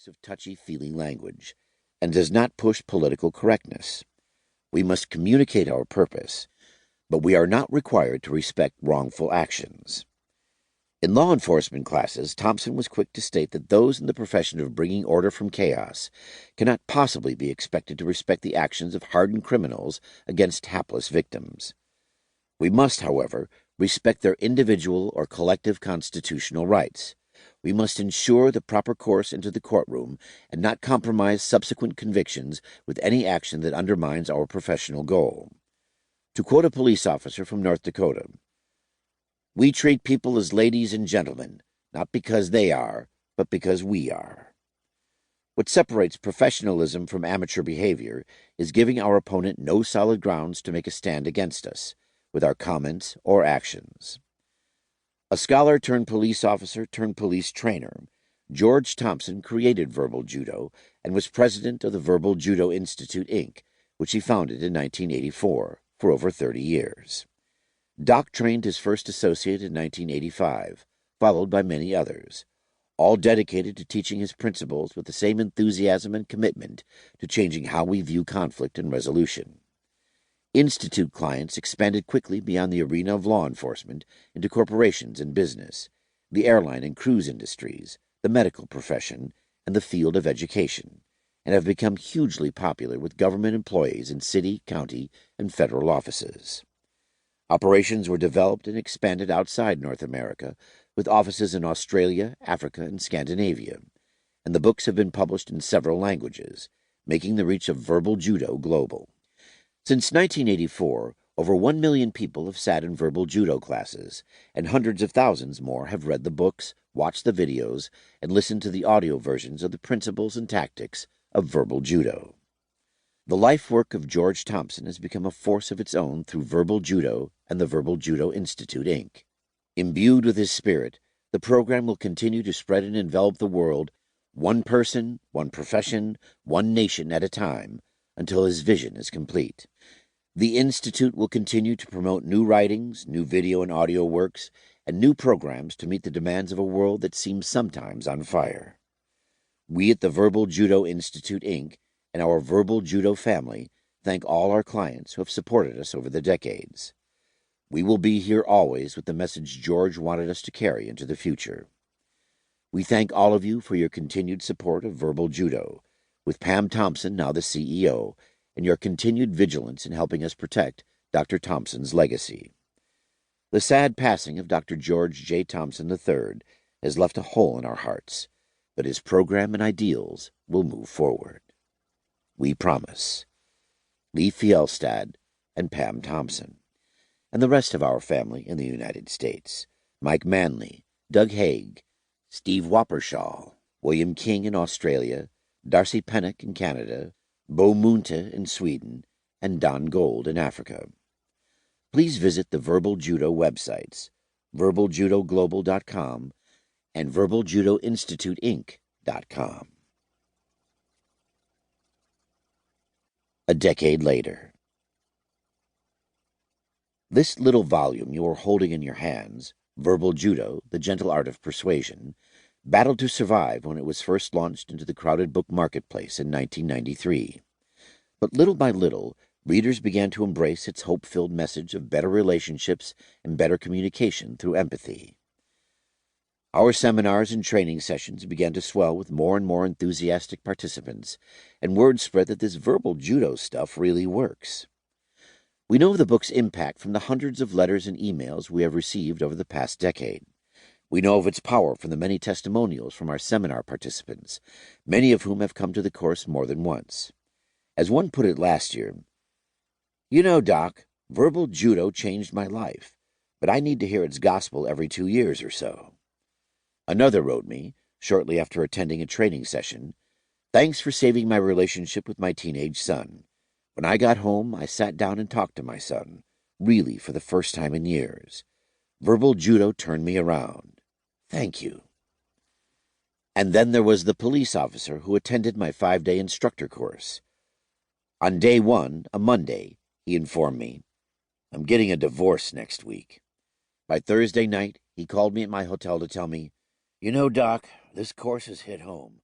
use of touchy-feely language and does not push political correctness. We must communicate our purpose, but we are not required to respect wrongful actions. In law enforcement classes, Thompson was quick to state that those in the profession of bringing order from chaos cannot possibly be expected to respect the actions of hardened criminals against hapless victims. We must, however, respect their individual or collective constitutional rights. We must ensure the proper course into the courtroom and not compromise subsequent convictions with any action that undermines our professional goal. To quote a police officer from North Dakota, "We treat people as ladies and gentlemen, not because they are, but because we are." What separates professionalism from amateur behavior is giving our opponent no solid grounds to make a stand against us, with our comments or actions. A scholar turned police officer turned police trainer, George Thompson created Verbal Judo and was president of the Verbal Judo Institute, Inc., which he founded in 1984, for over 30 years. Doc trained his first associate in 1985, followed by many others, all dedicated to teaching his principles with the same enthusiasm and commitment to changing how we view conflict and resolution. Institute clients expanded quickly beyond the arena of law enforcement into corporations and business, the airline and cruise industries, the medical profession, and the field of education, and have become hugely popular with government employees in city, county, and federal offices. Operations were developed and expanded outside North America, with offices in Australia, Africa, and Scandinavia, and the books have been published in several languages, making the reach of Verbal Judo global. Since 1984, over 1 million people have sat in Verbal Judo classes, and hundreds of thousands more have read the books, watched the videos, and listened to the audio versions of the principles and tactics of Verbal Judo. The life work of George Thompson has become a force of its own through Verbal Judo and the Verbal Judo Institute, Inc. Imbued with his spirit, the program will continue to spread and envelop the world, one person, one profession, one nation at a time, until his vision is complete. The Institute will continue to promote new writings, new video and audio works, and new programs to meet the demands of a world that seems sometimes on fire. We at the Verbal Judo Institute, Inc., and our Verbal Judo family thank all our clients who have supported us over the decades. We will be here always with the message George wanted us to carry into the future. We thank all of you for your continued support of Verbal Judo, with Pam Thompson now the CEO, and your continued vigilance in helping us protect Dr. Thompson's legacy. The sad passing of Dr. George J. Thompson III has left a hole in our hearts, but his program and ideals will move forward. We promise. Lee Fjellstad and Pam Thompson, and the rest of our family in the United States, Mike Manley, Doug Haig, Steve Wappershaw, William King in Australia, Darcy Pennock in Canada, Bo Munte in Sweden, and Don Gold in Africa. Please visit the Verbal Judo websites, verbaljudoglobal.com and verbaljudoinstituteinc.com. A decade later. This little volume you are holding in your hands, Verbal Judo, The Gentle Art of Persuasion, battled to survive when it was first launched into the crowded book marketplace in 1993. But little by little, readers began to embrace its hope-filled message of better relationships and better communication through empathy. Our seminars and training sessions began to swell with more and more enthusiastic participants, and word spread that this Verbal Judo stuff really works. We know of the book's impact from the hundreds of letters and emails we have received over the past decade. We know of its power from the many testimonials from our seminar participants, many of whom have come to the course more than once. As one put it last year, "You know, Doc, Verbal Judo changed my life, but I need to hear its gospel every 2 years or so." Another wrote me, shortly after attending a training session, "Thanks for saving my relationship with my teenage son. When I got home, I sat down and talked to my son, really for the first time in years. Verbal Judo turned me around. Thank you." And then there was the police officer who attended my 5-day instructor course. On day 1, a Monday, he informed me, "I'm getting a divorce next week." By Thursday night, he called me at my hotel to tell me, "You know, Doc, this course has hit home.